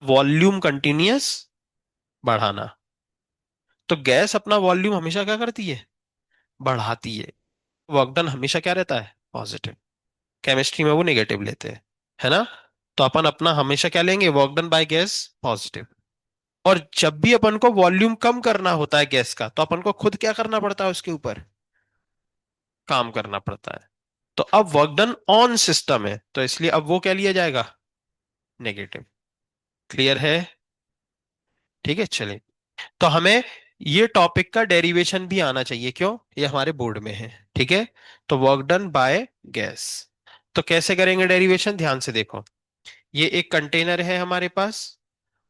Volume continuous बढ़ाना। तो gas अपना वॉल्यूम हमेशा क्या करती है? बढ़ाती है। वर्क डन हमेशा क्या रहता है? पॉजिटिव। केमिस्ट्री में वो नेगेटिव लेते हैं, है ना? तो अपन अपना हमेशा क्या लेंगे? Work done by gas positive. और जब भी अपन को वॉल्यूम कम करना होता है गैस का, तो अपन को खुद क्या करना पड़ता है? उसके ऊपर काम करना पड़ता है। तो अब वर्क डन ऑन सिस्टम है, तो इसलिए अब वो क्या लिया जाएगा? नेगेटिव। क्लियर है? ठीक है, चलिए। तो हमें ये टॉपिक का डेरिवेशन भी आना चाहिए, क्यों? ये हमारे बोर्ड में है, ठीक है? तो वर्क डन बाय गैस, तो कैसे करेंगे डेरिवेशन? ध्यान से देखो। ये एक कंटेनर है हमारे पास,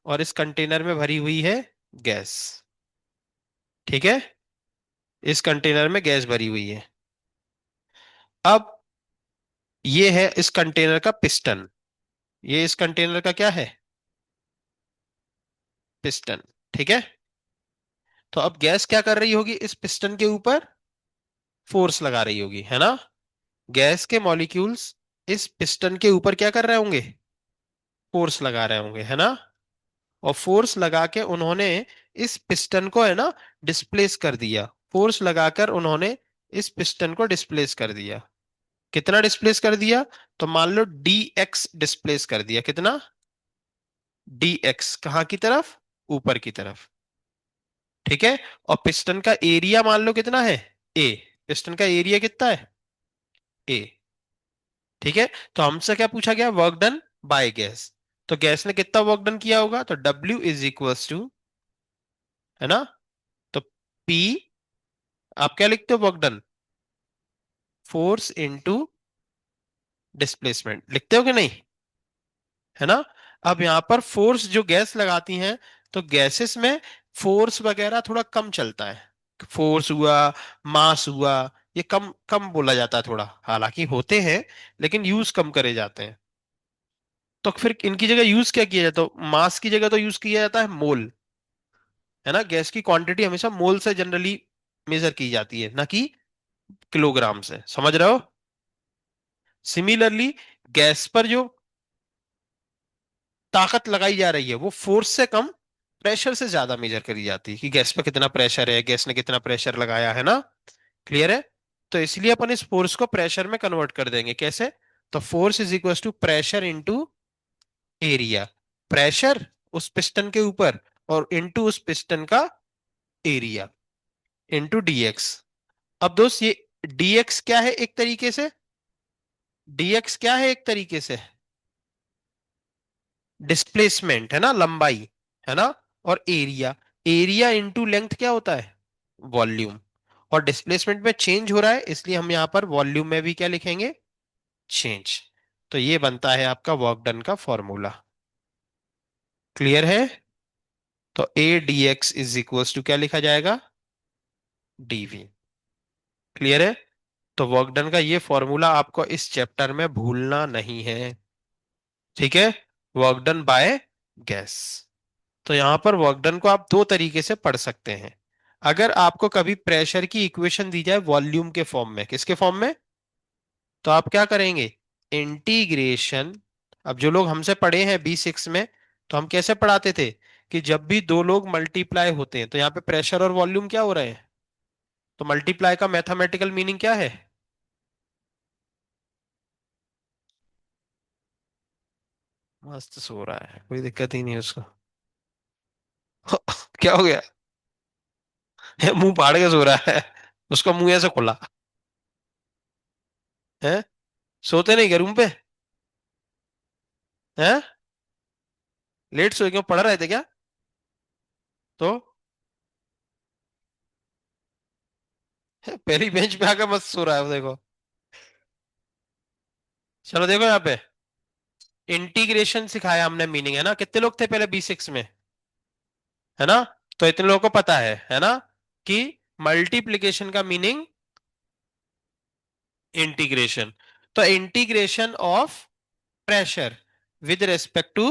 और इस कंटेनर में भरी हुई है गैस, ठीक है? इस कंटेनर में गैस भरी हुई है। अब ये है इस कंटेनर का पिस्टन। ये इस कंटेनर का क्या है? पिस्टन, ठीक है? तो अब गैस क्या कर रही होगी? इस पिस्टन के ऊपर फोर्स लगा रही होगी, है ना? गैस के मॉलिक्यूल्स इस पिस्टन के ऊपर क्या कर रहे होंगे? फोर्स लगा रहे होंगे, है ना? और फोर्स लगा के उन्होंने इस पिस्टन को, है ना, डिस्प्लेस कर दिया। फोर्स लगाकर उन्होंने इस पिस्टन को डिस्प्लेस कर दिया। कितना डिस्प्लेस कर दिया? तो मान लो डी एक्स डिस्प्लेस कर दिया। कितना? D x. कहाँ की तरफ? ऊपर की तरफ, ठीक है? और पिस्टन का एरिया मान लो कितना है? ए। पिस्टन का एरिया कितना है? ए, ठीक है? तो हमसे क्या पूछा गया? Work done by gas. तो गैस ने कितना वर्क डन किया होगा? तो W इज इक्वल्स टू, है ना, तो P, आप क्या लिखते हो? Work done force into displacement लिखते हो कि नहीं? है ना? अब यहां पर फोर्स जो गैस लगाती हैं, तो गैसेस में फोर्स वगैरह थोड़ा कम चलता है। फोर्स हुआ, मास हुआ, ये कम कम बोला जाता है थोड़ा, हालांकि होते हैं लेकिन यूज कम करे जाते हैं। तो फिर इनकी जगह यूज क्या किया जाता है? मास की जगह तो यूज किया जाता है मोल, है ना? गैस की क्वांटिटी हमेशा मोल से जनरली मेजर की जाती है, ना कि किलोग्राम से। समझ रहे हो? सिमिलरली गैस पर जो ताकत लगाई जा रही है, वो फोर्स से कम प्रेशर से ज्यादा मेजर करी जाती है, कि गैस पे कितना प्रेशर है, गैस ने कितना प्रेशर लगाया, है ना? क्लियर है? तो इसलिए अपन इस फोर्स को प्रेशर में कन्वर्ट कर देंगे। कैसे? तो force is equal to pressure into area. Pressure उस पिस्टन के ऊपर, और इंटू उस पिस्टन का एरिया, इंटू डीएक्स। अब दोस्त, ये डीएक्स क्या है एक तरीके से? डीएक्स क्या है एक तरीके से? डिस्प्लेसमेंट, है ना, लंबाई, है ना? और एरिया, एरिया इंटू लेंथ क्या होता है? वॉल्यूम। और डिस्प्लेसमेंट में चेंज हो रहा है, इसलिए हम यहां पर वॉल्यूम में भी क्या लिखेंगे? चेंज। तो ये बनता है आपका वर्क डन का फॉर्मूला। क्लियर है? तो A D X is equals to क्या लिखा जाएगा? डीवी। क्लियर है? तो वर्क डन का ये फॉर्मूला आपको इस चैप्टर में भूलना नहीं है, ठीक है? Work done by gas. तो यहां पर वर्क डन को आप दो तरीके से पढ़ सकते हैं। अगर आपको कभी प्रेशर की इक्वेशन दी जाए वॉल्यूम के फॉर्म में, किसके फॉर्म में, तो आप क्या करेंगे? इंटीग्रेशन। अब जो लोग हमसे पढ़े हैं B6 में, तो हम कैसे पढ़ाते थे? कि जब भी दो लोग मल्टीप्लाई होते हैं, तो यहाँ पे प्रेशर और वॉल्यूम क्या हो रहे हैं? तो मल्टीप्लाई का मैथमेटिकल मीनिंग क्या है? मस्त सो रहा है, कोई दिक्कत ही नहीं है उसको। क्या हो गया? मुंह फाड़ के सो रहा है, उसका मुंह ऐसे खुला है। सोते नहीं क्या रूम पे? हैं? लेट सोए क्यों? पढ़ रहे थे क्या? तो पहली बेंच पे आकर मस्त सो रहा है वो, देखो। चलो देखो यहाँ पे, इंटीग्रेशन सिखाया हमने, मीनिंग, है ना? कितने लोग थे पहले B6 में, है ना? तो इतने लोगों को पता है ना, कि मल्टीप्लिकेशन का मीनिंग इंटीग्रेशन। तो integration of pressure with respect to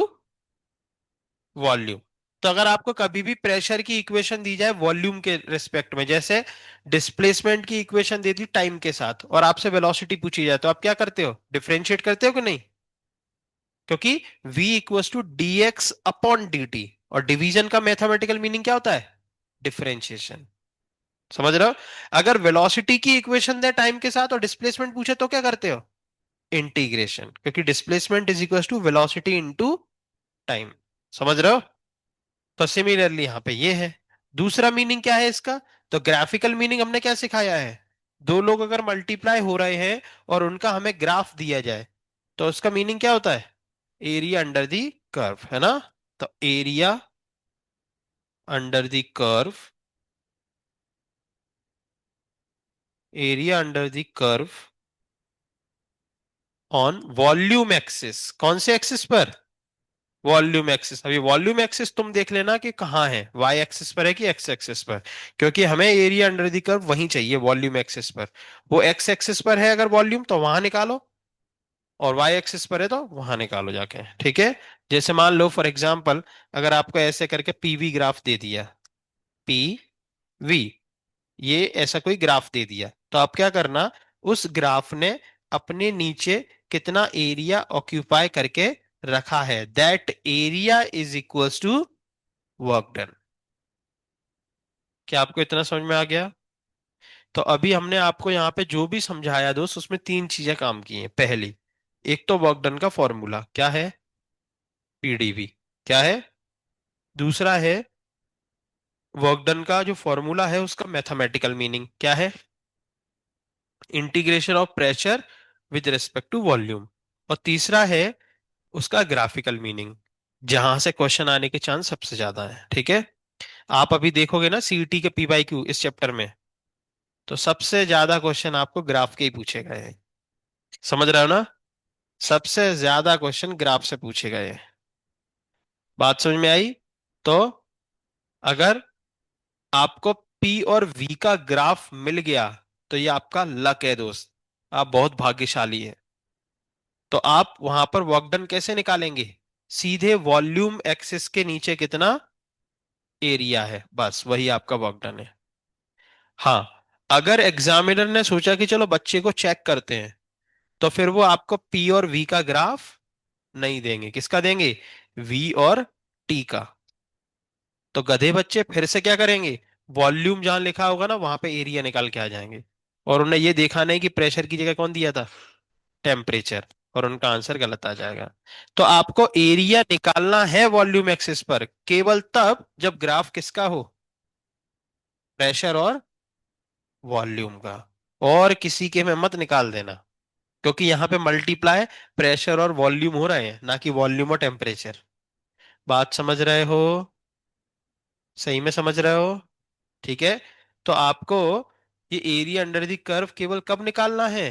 volume. तो अगर आपको कभी भी प्रेशर की इक्वेशन दी जाए वॉल्यूम के रिस्पेक्ट में, जैसे डिस्प्लेसमेंट की इक्वेशन दे दी टाइम के साथ, और आपसे वेलोसिटी पूछी जाए, तो आप क्या करते हो? डिफरेंशिएट करते हो कि नहीं? क्योंकि v equals to dx upon dt, और डिवीजन का मैथमेटिकल मीनिंग क्या होता है? डिफरेंशिएशन। समझ रहे हो? अगर वेलोसिटी की इक्वेशन दे टाइम के साथ और डिस्प्लेसमेंट पूछे तो क्या करते हो? इंटीग्रेशन, क्योंकि displacement is equal to velocity into time. समझ रहे हो? तो सिमिलरली यहां पे ये है। दूसरा मीनिंग क्या है इसका? तो ग्राफिकल मीनिंग हमने क्या सिखाया है? दो लोग अगर मल्टीप्लाई हो रहे हैं और उनका हमें ग्राफ दिया जाए, तो उसका मीनिंग क्या होता है? एरिया अंडर द कर्व, है ना? तो area under the curve, area under the curve on volume axis. कौन से एक्सिस पर? Volume axis. अभी वॉल्यूम एक्सिस तुम देख लेना कि कहाँ है, वाई एक्सिस पर है कि एक्स एक्सिस पर, क्योंकि हमें एरिया अंडर द कर्व वहीं चाहिए, वॉल्यूम एक्सिस पर। वो एक्स एक्सिस पर है अगर वॉल्यूम, तो वहां निकालो, और वाई एक्सिस पर है तो वहां निकालो जाके, ठीक है? जैसे मान लो फॉर एग्जाम्पल, अगर आपको ऐसे करके पीवी ग्राफ दे दिया, पी वी, ये ऐसा कोई ग्राफ दे दिया, तो आप क्या करना, उस ग्राफ ने अपने नीचे कितना एरिया ऑक्यूपाई करके रखा है, that area is equals to work done. क्या आपको इतना समझ में आ गया? तो अभी हमने आपको यहाँ पे जो भी समझाया दोस्त, उसमें तीन चीजें काम की हैं। पहली, एक तो वर्क डन का फॉर्मूला क्या है, पीडीवी, क्या है? दूसरा है वर्क डन का जो फॉर्मूला है उसका मैथमेटिकल मीनिंग क्या है, integration of pressure with respect to volume. और तीसरा है उसका ग्राफिकल मीनिंग, जहां से क्वेश्चन आने के चांस सबसे ज्यादा है, ठीक है? आप अभी देखोगे ना सीईटी के पी बाई क्यू इस चैप्टर में, तो सबसे ज्यादा क्वेश्चन आपको ग्राफ के ही पूछे गए हैं। समझ रहे हो ना? सबसे ज्यादा क्वेश्चन ग्राफ से पूछे गए हैं। बात समझ में आई? तो अगर आपको पी और वी का ग्राफ मिल गया, तो ये आपका लक है दोस्त, आप बहुत भाग्यशाली है। तो आप वहां पर वर्क डन कैसे निकालेंगे? सीधे वॉल्यूम एक्सिस के नीचे कितना एरिया है, बस वही आपका वर्क डन है। हाँ, अगर एग्जामिनर ने सोचा कि चलो बच्चे को चेक करते हैं, तो फिर वो आपको पी और वी का ग्राफ नहीं देंगे। किसका देंगे? वी और टी का। तो गधे बच्चे फिर से क्या करेंगे, वॉल्यूम जहां लिखा होगा ना वहां पे एरिया निकाल के आ जाएंगे, और उन्हें ये देखा नहीं कि प्रेशर की जगह कौन दिया था, टेम्परेचर, और उनका आंसर गलत आ जाएगा। तो आपको एरिया निकालना है वॉल्यूम एक्सिस पर केवल तब जब ग्राफ किसका हो, प्रेशर और वॉल्यूम का, और किसी के में मत निकाल देना, क्योंकि यहां पे मल्टीप्लाई प्रेशर और वॉल्यूम हो रहे हैं, ना कि वॉल्यूम और टेम्परेचर। बात समझ रहे हो? सही में समझ रहे हो? ठीक है। तो आपको ये एरिया अंडर द कर्व केवल कब निकालना है,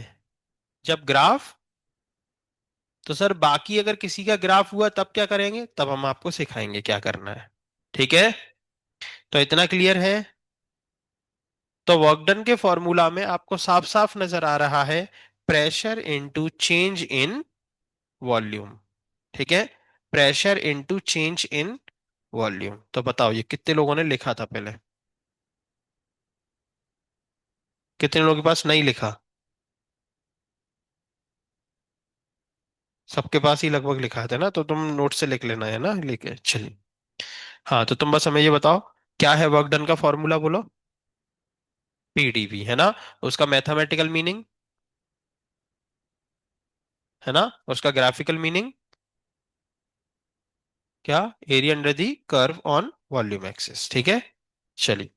जब ग्राफ, तो सर बाकी अगर किसी का ग्राफ हुआ तब क्या करेंगे, तब हम आपको सिखाएंगे क्या करना है। ठीक है? तो इतना क्लियर है? तो वर्कडन के फॉर्मूला में आपको साफ साफ नजर आ रहा है, pressure into change in volume. ठीक है? Pressure into change in volume. तो बताओ ये कितने लोगों ने लिखा था पहले, कितने लोगों के पास नहीं लिखा? सबके पास ही लगभग लिखा था ना, तो तुम नोट से लिख लेना, है ना, लिखे चलिए। हाँ, तो तुम बस हमें ये बताओ, क्या है वर्क डन का फॉर्मूला, बोलो। पीडीवी, है ना? उसका मैथमेटिकल मीनिंग, है ना? उसका ग्राफिकल मीनिंग क्या? Area under the curve on volume axis. ठीक है? चलिए,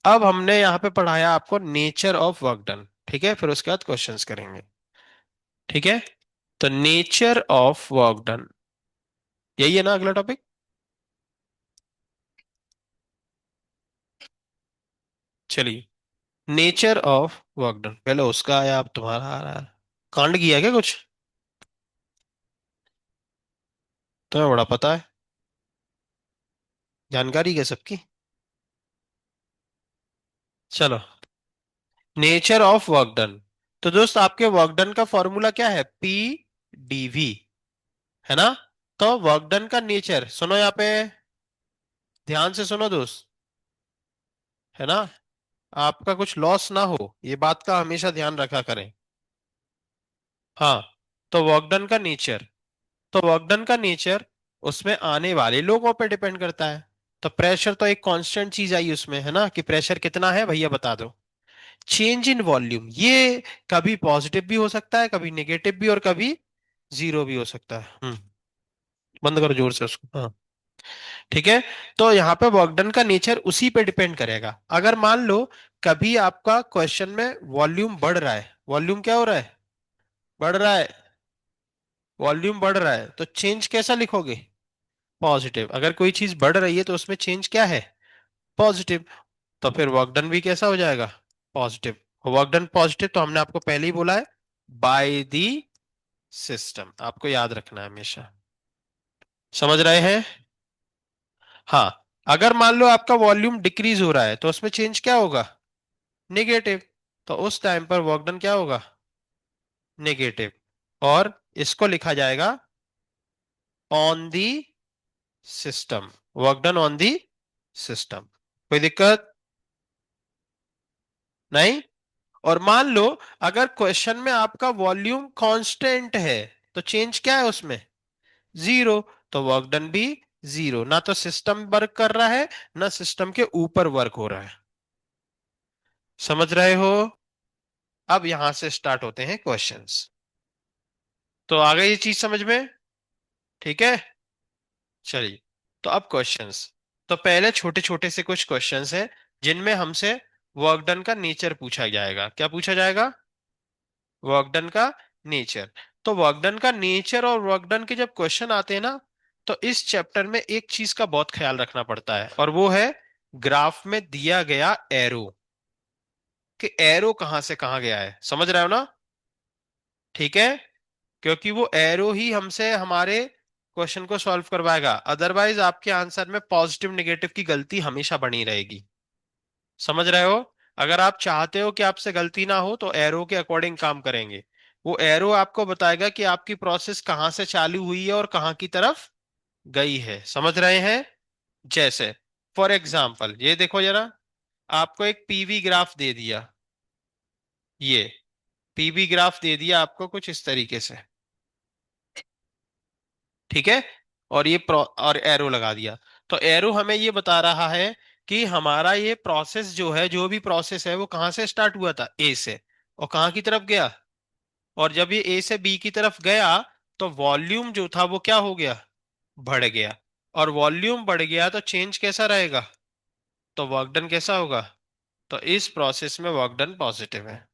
अब हमने यहाँ पे पढ़ाया आपको नेचर ऑफ वर्क डन, ठीक है? फिर उसके बाद क्वेश्चंस करेंगे। ठीक है? तो नेचर ऑफ वर्क डन, यही है ना अगला टॉपिक? चलिए, नेचर ऑफ वर्क डन, पहले उसका आया अब तुम्हारा आ रहा है। कांड किया क्या कुछ? तुम्हें बड़ा पता है, जानकारी क्या सबकी। चलो, नेचर ऑफ वर्क डन। तो दोस्त आपके वर्क डन का फॉर्मूला क्या है, पी डीवी, है ना? तो वर्क डन का नेचर सुनो यहाँ पे, ध्यान से सुनो दोस्त, है ना? आपका कुछ लॉस ना हो, ये बात का हमेशा ध्यान रखा करें। हाँ, तो वर्क डन का नेचर, तो वर्क डन का नेचर उसमें आने वाले लोगों पे डिपेंड करता है। तो प्रेशर तो एक कांस्टेंट चीज आई उसमें, है ना, कि प्रेशर कितना है भैया बता दो। चेंज इन वॉल्यूम ये कभी पॉजिटिव भी हो सकता है, कभी नेगेटिव भी, और कभी जीरो भी हो सकता है। बंद करो जोर से उसको। हाँ, ठीक है। तो यहाँ पे वर्क डन का नेचर उसी पे डिपेंड करेगा। अगर मान लो कभी आपका क्वेश्चन में वॉल्यूम बढ़ रहा है, वॉल्यूम क्या हो रहा है, बढ़ रहा है, वॉल्यूम बढ़ रहा है, तो चेंज कैसा लिखोगे, पॉजिटिव। अगर कोई चीज बढ़ रही है तो उसमें चेंज क्या है, पॉजिटिव। तो फिर वर्क डन भी कैसा हो जाएगा, पॉजिटिव। वर्क डन पॉजिटिव तो हमने आपको पहले ही बोला है, बाय द सिस्टम, आपको याद रखना है हमेशा। समझ रहे हैं। हाँ, अगर मान लो आपका वॉल्यूम डिक्रीज हो रहा है तो उसमें चेंज क्या होगा, नेगेटिव। तो उस टाइम पर वर्क डन क्या होगा, नेगेटिव। और इसको लिखा जाएगा on the system, work done on the system. कोई दिक्कत नहीं। और मान लो अगर क्वेश्चन में आपका वॉल्यूम कांस्टेंट है तो चेंज क्या है उसमें, जीरो। तो वर्क डन भी जीरो, ना तो सिस्टम वर्क कर रहा है ना सिस्टम के ऊपर वर्क हो रहा है। समझ रहे हो। अब यहां से स्टार्ट होते हैं क्वेश्चंस। तो आ गई ये चीज समझ में, ठीक है। चलिए, तो अब क्वेश्चंस। तो पहले छोटे छोटे से कुछ क्वेश्चंस हैं जिनमें हमसे वर्क डन का नेचर पूछा जाएगा। क्या पूछा जाएगा, वर्क डन का नेचर। तो वर्क डन का नेचर और वर्क डन के जब क्वेश्चन आते हैं ना, तो इस चैप्टर में एक चीज का बहुत ख्याल रखना पड़ता है, और वो है ग्राफ में दिया गया एरो, कि एरो कहां से कहां गया है। समझ रहे हो ना, ठीक है। क्योंकि वो एरो ही हमसे हमारे क्वेश्चन को सॉल्व करवाएगा, अदरवाइज आपके आंसर में पॉजिटिव नेगेटिव की गलती हमेशा बनी रहेगी। समझ रहे हो। अगर आप चाहते हो कि आपसे गलती ना हो तो एरो के अकॉर्डिंग काम करेंगे। वो एरो आपको बताएगा कि आपकी प्रोसेस कहां से चालू हुई है और कहां की तरफ गई है। समझ रहे हैं। जैसे फॉर एग्जाम्पल ये देखो जरा, आपको एक पीवी ग्राफ दे दिया, ये पीवी ग्राफ दे दिया आपको कुछ इस तरीके से, ठीक है। और ये और एरो लगा दिया। तो एरो हमें ये बता रहा है कि हमारा ये प्रोसेस जो है, जो भी प्रोसेस है, वो कहाँ से स्टार्ट हुआ था, ए से, और कहाँ की तरफ गया। और जब ये ए से बी की तरफ गया तो वॉल्यूम जो था वो क्या हो गया, बढ़ गया। और वॉल्यूम बढ़ गया तो चेंज कैसा रहेगा, तो वर्क डन कैसा होगा। तो इस प्रोसेस में वर्क डन पॉजिटिव है।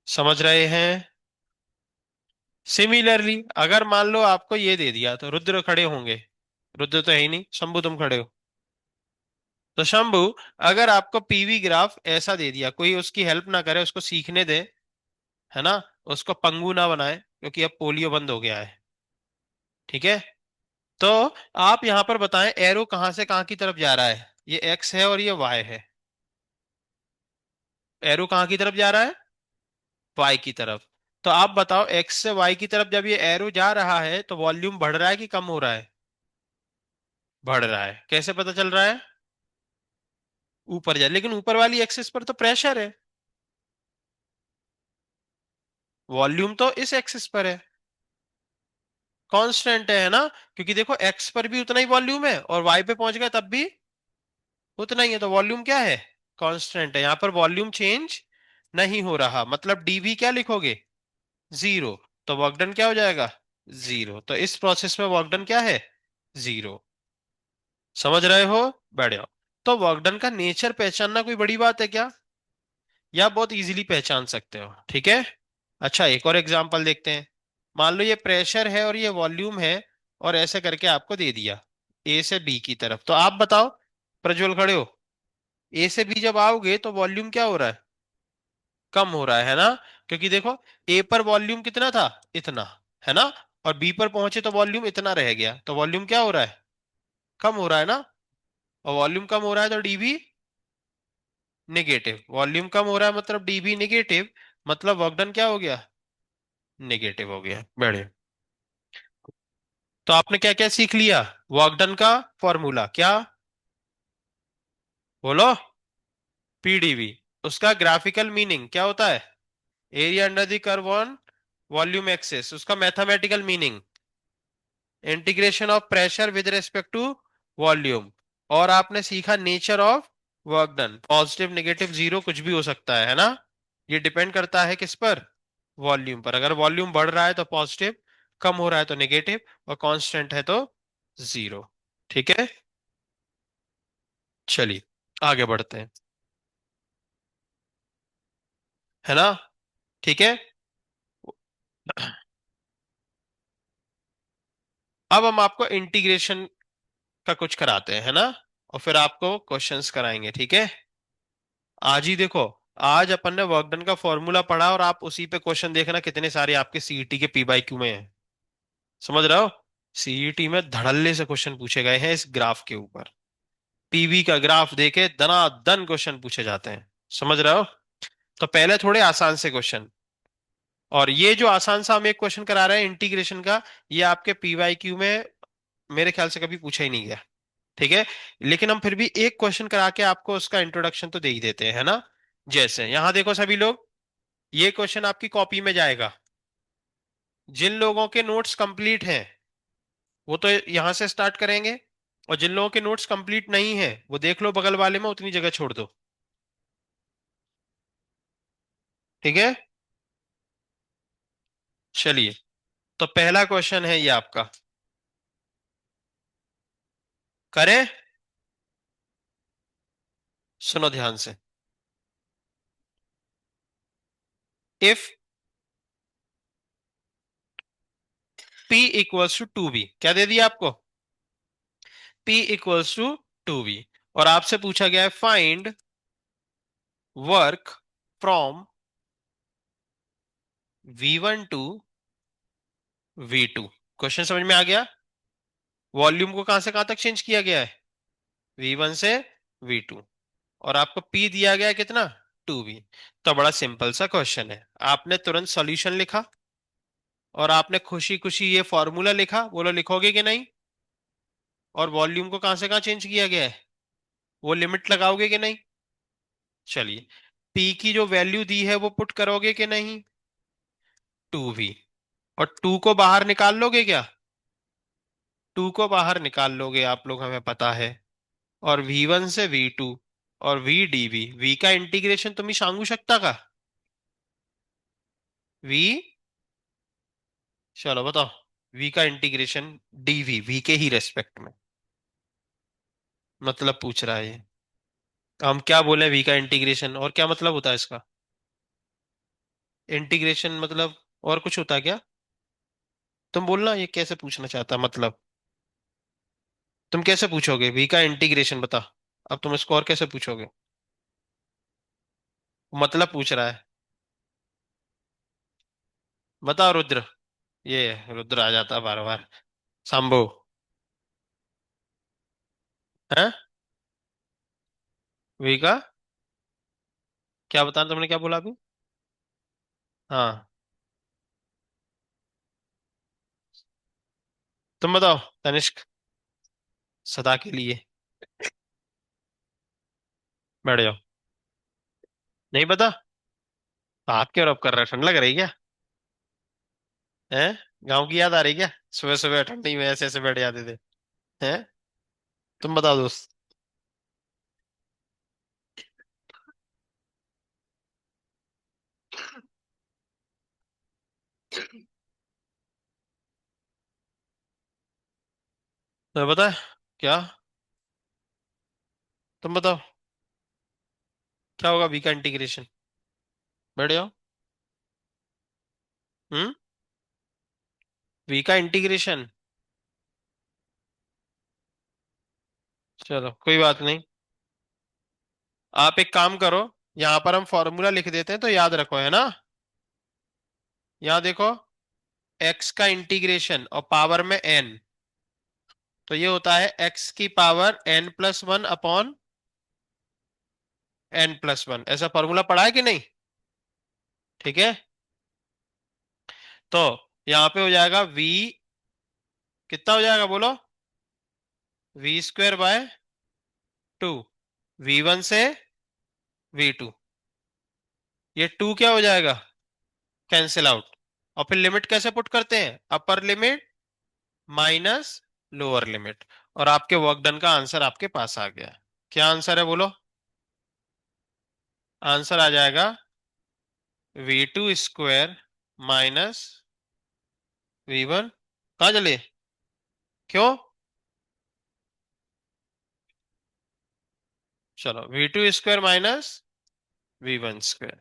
समझ रहे हैं। सिमिलरली अगर मान लो आपको ये दे दिया, तो रुद्र खड़े होंगे, रुद्र तो है ही नहीं, शंभू तुम खड़े हो। तो शंभू, अगर आपको पीवी ग्राफ ऐसा दे दिया, कोई उसकी हेल्प ना करे, उसको सीखने दे, है ना, उसको पंगु ना बनाए, क्योंकि अब पोलियो बंद हो गया है, ठीक है। तो आप यहां पर बताएं एरो कहां से कहां की तरफ जा रहा है, ये एक्स है और ये वाई है। एरो कहां की तरफ जा रहा है, वाई की तरफ। तो आप बताओ एक्स से वाई की तरफ जब ये एरो जा रहा है तो वॉल्यूम बढ़ रहा है कि कम हो रहा है, बढ़ रहा है। कैसे पता चल रहा है, ऊपर जा, लेकिन ऊपर वाली एक्सिस पर तो प्रेशर है, वॉल्यूम तो इस एक्सिस पर है, कांस्टेंट है ना। क्योंकि देखो एक्स पर भी उतना ही वॉल्यूम है और वाई पे पहुंच गया तब भी उतना ही है, तो वॉल्यूम क्या है, कांस्टेंट है। यहां पर वॉल्यूम चेंज नहीं हो रहा, मतलब डीवी क्या लिखोगे, जीरो। तो वर्क डन क्या हो जाएगा, जीरो। तो इस प्रोसेस में वर्क डन क्या है, जीरो। समझ रहे हो, बढ़िया। तो वर्क डन का नेचर पहचानना कोई बड़ी बात है क्या, या बहुत इजीली पहचान सकते हो, ठीक है। अच्छा, एक और एग्जांपल देखते हैं। मान लो ये प्रेशर है और ये वॉल्यूम है, और ऐसे करके आपको दे दिया ए से बी की तरफ। तो आप बताओ, प्रज्वल खड़े हो, ए से बी जब आओगे तो वॉल्यूम क्या हो रहा है, कम हो रहा है ना। क्योंकि देखो ए पर वॉल्यूम कितना था, इतना, है ना। और बी पर पहुंचे तो वॉल्यूम इतना रह गया, तो वॉल्यूम क्या हो रहा है, कम हो रहा है ना। और वॉल्यूम कम हो रहा है तो डीबी नेगेटिव, वॉल्यूम कम हो रहा है मतलब डीबी नेगेटिव, मतलब वर्क डन क्या हो गया, नेगेटिव हो गया। बढ़िया। तो आपने क्या क्या सीख लिया, वर्क डन का फॉर्मूला क्या, बोलो, पीडीवी। उसका ग्राफिकल मीनिंग क्या होता है, area under the curve on volume axis, उसका mathematical meaning integration of pressure with respect to volume. और आपने सीखा nature of work done, positive negative zero कुछ भी हो सकता है ना। ये डिपेंड करता है किस पर, वॉल्यूम पर। अगर वॉल्यूम बढ़ रहा है तो पॉजिटिव, कम हो रहा है तो नेगेटिव, और कांस्टेंट है तो जीरो। ठीक है, चलिए आगे बढ़ते हैं, है ना। ठीक है, अब हम आपको इंटीग्रेशन का कुछ कराते हैं, है ना, और फिर आपको क्वेश्चंस कराएंगे, ठीक है। आज ही देखो, आज अपन ने वर्क डन का फॉर्मूला पढ़ा और आप उसी पे क्वेश्चन देखना कितने सारे आपके सीईटी के पी बाई क्यू में हैं। समझ रहे हो, सीईटी में धड़ल्ले से क्वेश्चन पूछे गए हैं इस ग्राफ के ऊपर। पीवी का ग्राफ देके दनादन क्वेश्चन पूछे जाते हैं। समझ रहे हो। तो पहले थोड़े आसान से क्वेश्चन, और ये जो आसान सा हम एक क्वेश्चन करा रहे हैं इंटीग्रेशन का, ये आपके पीवाई क्यू में मेरे ख्याल से कभी पूछा ही नहीं गया। ठीक है, लेकिन हम फिर भी एक क्वेश्चन करा के आपको उसका इंट्रोडक्शन तो दे ही देते हैं, है ना। जैसे यहां देखो सभी लोग, ये क्वेश्चन आपकी कॉपी में जाएगा। जिन लोगों के नोट्स कंप्लीट हैं वो तो यहां से स्टार्ट करेंगे, और जिन लोगों के नोट्स कंप्लीट नहीं है वो देख लो बगल वाले में, उतनी जगह छोड़ दो। ठीक है, चलिए, तो पहला क्वेश्चन है ये आपका, करें। सुनो ध्यान से। If P equals to two b, क्या दे दिया आपको, P equals to two b, और आपसे पूछा गया है find work from V1 to V2। Question समझ में आ गया। वॉल्यूम को कहां से कहां तक चेंज किया गया है, V1 से V2, और आपको P दिया गया है कितना, 2B। तो बड़ा सिंपल सा क्वेश्चन है, आपने तुरंत सॉल्यूशन लिखा और आपने खुशी खुशी ये फॉर्मूला लिखा, बोलो लिखोगे कि नहीं। और वॉल्यूम को कहां से कहां चेंज किया गया है, वो लिमिट लगाओगे कि नहीं। चलिए, P की जो वैल्यू दी है वो पुट करोगे कि नहीं, 2B, और 2 को बाहर निकाल लोगे क्या, 2 को बाहर निकाल लोगे आप लोग, हमें पता है। और V1 से V2 और VDB, V का इंटीग्रेशन तुम्ही सांगू शकता का, V, चलो बताओ, V का इंटीग्रेशन DV, V के ही रेस्पेक्ट में, मतलब पूछ रहा है ये। हम क्या बोले, V का इंटीग्रेशन, और क्या मतलब होता है इसका, इंटीग्रेशन मतलब और कुछ होता है क्या। तुम बोलना ये कैसे पूछना चाहता, मतलब तुम कैसे पूछोगे V का इंटीग्रेशन बता। अब तुम इसको और कैसे पूछोगे, मतलब पूछ रहा है। बताओ रुद्र, ये रुद्र आ जाता बार बार, शंभू, है V का, क्या बताना तुमने, क्या बोला अभी। हाँ, तुम बताओ तनिष्क, सदा के लिए बैठ जाओ। नहीं पता, हाथ क्यों रब कर रहा है, ठंड लग रही क्या, है, गाँव की याद आ रही क्या, सुबह सुबह ठंडी में ऐसे ऐसे बैठ जाते थे, हैं। तुम बताओ दोस्त। तुम्हें पता है क्या, तुम बताओ क्या होगा V का इंटीग्रेशन, बैठ जाओ। हम्म, V का इंटीग्रेशन, चलो कोई बात नहीं, आप एक काम करो, यहाँ पर हम फॉर्मूला लिख देते हैं तो याद रखो, है ना। यहाँ देखो, x का इंटीग्रेशन और पावर में n, तो ये होता है x की पावर n+1 अपॉन n+1, ऐसा फॉर्मूला पढ़ा है कि नहीं। ठीक है, तो यहाँ पे हो जाएगा v, कितना हो जाएगा बोलो, V² बाय 2, V1 से V2, ये 2 क्या हो जाएगा, कैंसिल आउट। और फिर लिमिट कैसे पुट करते हैं, अपर लिमिट माइनस लोअर लिमिट। और आपके वर्क डन का आंसर आपके पास आ गया। क्या आंसर है बोलो? आंसर आ जाएगा V2 स्क्वायर माइनस V1। कहाँ चले? क्यों? चलो, V2 square minus V1 square,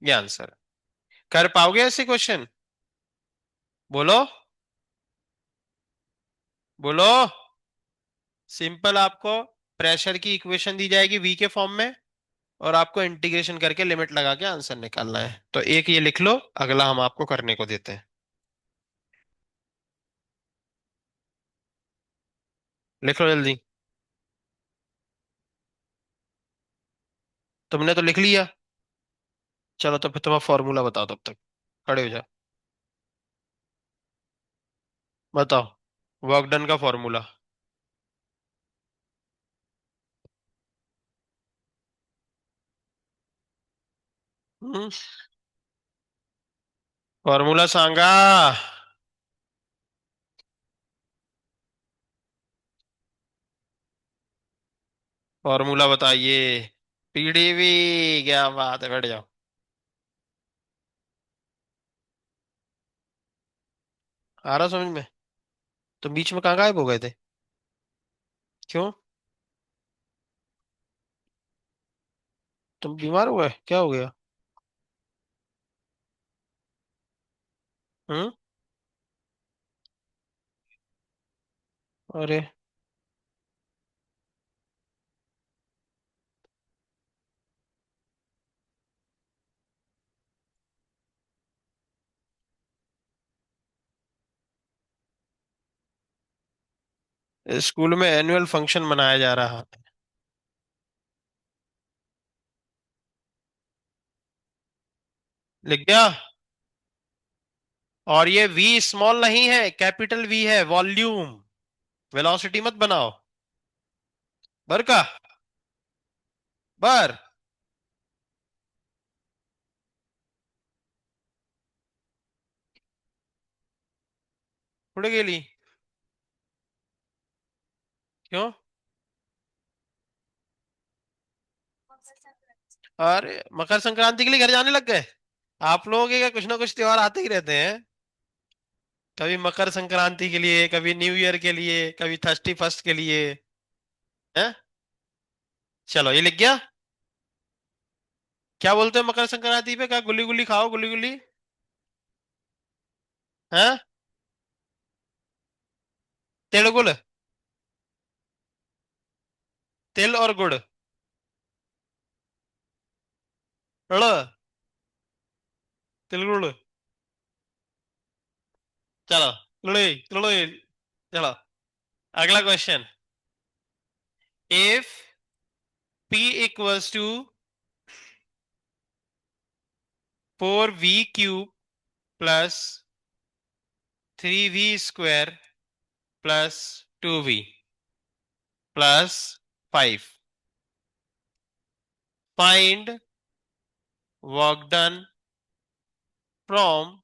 ये आंसर है। कर पाओगे ऐसे क्वेश्चन? बोलो, बोलो। सिंपल, आपको प्रेशर की इक्वेशन दी जाएगी V के फॉर्म में, और आपको इंटीग्रेशन करके लिमिट लगा के आंसर निकालना है। तो एक ये लिख लो, अगला हम आपको करने को देते हैं। लिख लो जल्दी। तुमने तो लिख लिया। चलो तो फिर तुम्हारा फॉर्मूला बताओ तब तक। खड़े हो जाओ। बताओ वर्क डन का फॉर्मूला। हम्म, फॉर्मूला सांगा। फॉर्मूला बताइए। पीडीवी, क्या बात है, बैठ जाओ। आ रहा समझ में? तुम बीच में कहाँ गायब हो गए थे? क्यों? तुम बीमार हो गए? क्या हो गया? हम्म। अरे, स्कूल में एनुअल फंक्शन मनाया जा रहा है। लिख गया? और ये वी स्मॉल नहीं है, कैपिटल वी है, वॉल्यूम। वेलोसिटी मत बनाओ। बर का? बर। उड़ गेली? क्यों? अरे, मकर संक्रांति के लिए घर जाने लग गए? आप लोगों के क्या कुछ ना कुछ त्योहार आते ही रहते हैं। कभी मकर संक्रांति के लिए, कभी न्यू ईयर के लिए, कभी 31st के लिए। हैं? चलो, ये लिख गया। क्या बोलते हैं मकर संक्रांति पे? क्या गुल्ली गुल्ली खाओ, गुल्ली गुल्ली? हैं? तिल गुड़? तिल और गुड़? ड़? तिल गुड़? चलो, लुड़ी लुड़ी। चलो, अगला question. If P = 4V³ plus 3V² plus 2V plus 5, find work done from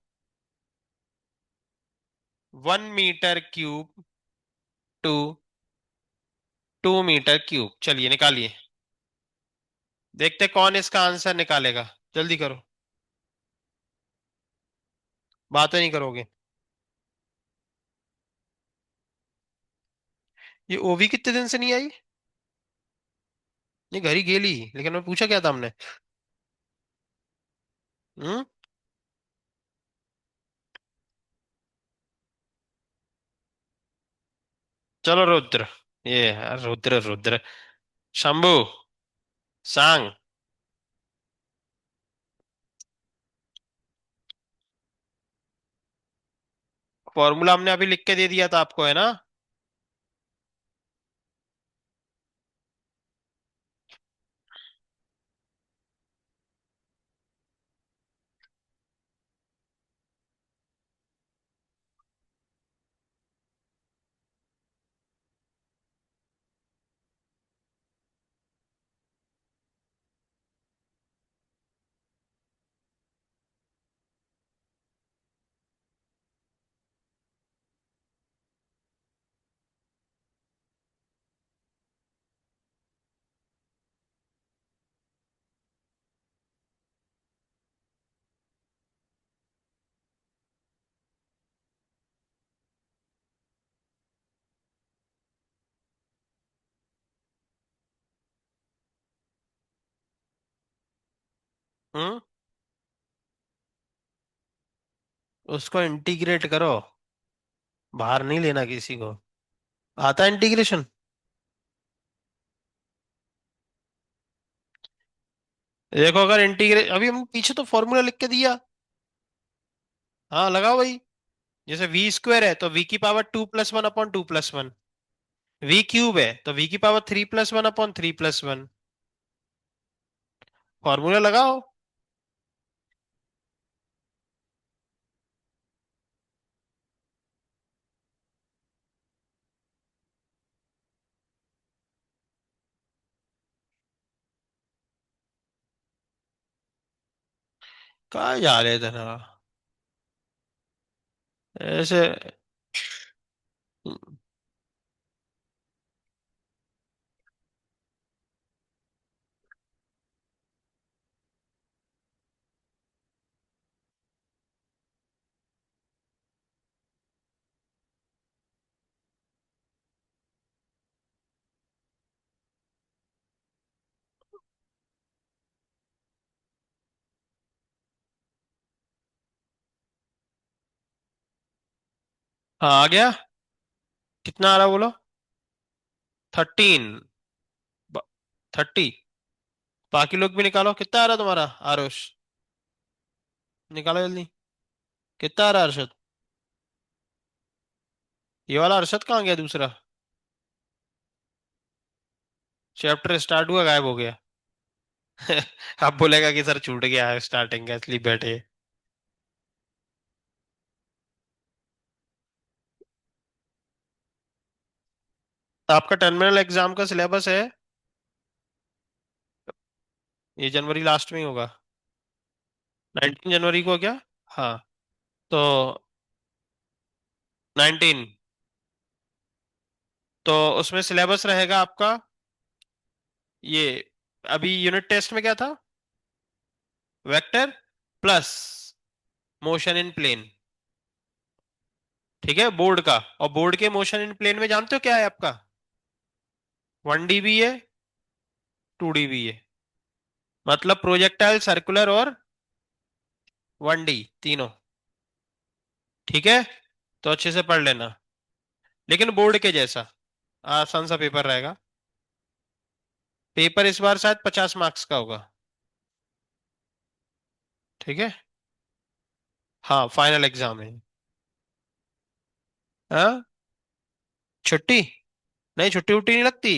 1 metre cube to 2 metre cube. चलिए निकालिए। देखते कौन इसका आंसर निकालेगा। जल्दी करो। बातें नहीं करोगे? ये ओवी कितने दिन से नहीं आई? ये घर ही गेली, लेकिन मैं पूछा क्या था हमने? हम्म। चलो रुद्र। ये यार, रुद्र रुद्र। शंभू। सांग। फॉर्मूला हमने अभी लिख के दे दिया था आपको, है ना? हम्म। उसको इंटीग्रेट करो, बाहर नहीं लेना किसी को। आता है इंटीग्रेशन? देखो, अगर इंटीग्रेट, अभी हम पीछे तो फॉर्मूला लिख के दिया। हाँ, लगाओ भाई। जैसे वी स्क्वायर है तो वी की पावर 2+1/2+1। वी क्यूब है तो वी की पावर 3+1/3+1। फॉर्मूला लगाओ। कहाँ जा रहे थे ना, ऐसे। हाँ, आ गया। कितना आ रहा बोलो? 13। 30। बाकी लोग भी निकालो, कितना आ रहा तुम्हारा आरुष? निकालो जल्दी। कितना आ रहा अरशद? ये वाला अरशद कहाँ गया दूसरा? चैप्टर स्टार्ट हुआ, गायब हो गया। अब बोलेगा कि सर छूट गया है स्टार्टिंग का, इसलिए बैठे। आपका टर्मिनल एग्जाम का सिलेबस है? ये जनवरी लास्ट में ही होगा। 19 जनवरी को क्या? हाँ। तो 19। तो उसमें सिलेबस रहेगा आपका ये। अभी यूनिट टेस्ट में क्या था? Vector plus motion in plane. ठीक है, बोर्ड का। और बोर्ड के मोशन इन प्लेन में जानते हो क्या है आपका? 1D भी है, 2D भी है। मतलब प्रोजेक्टाइल, सर्कुलर और 1D तीनों। ठीक है, तो अच्छे से पढ़ लेना। लेकिन बोर्ड के जैसा आसान सा पेपर रहेगा। पेपर इस बार शायद 50 मार्क्स का होगा। ठीक है। हाँ, फाइनल एग्जाम है। हाँ। छुट्टी? नहीं, छुट्टी उट्टी नहीं लगती।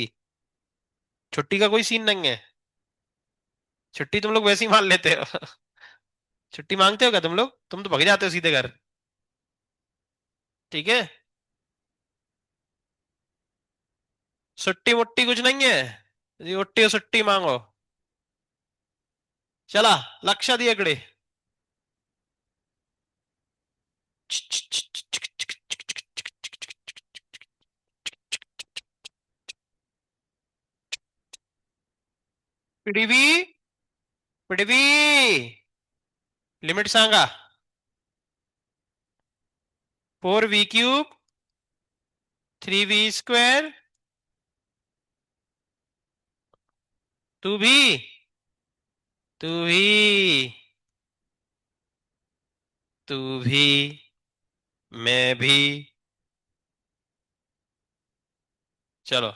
छुट्टी का कोई सीन नहीं है। छुट्टी तुम लोग वैसे ही मान लेते हो। छुट्टी मांगते हो क्या तुम लोग? तुम तो भग जाते हो सीधे घर। ठीक है। छुट्टी मुट्टी कुछ नहीं है। जी, उट्टी और छुट्टी मांगो। चला, लक्ष्य दिए अगड़े। पृथ्वी। पृथ्वी। लिमिट सांगा। 4v³ 3v²। तू भी। तू भी। तू भी। मैं भी। चलो।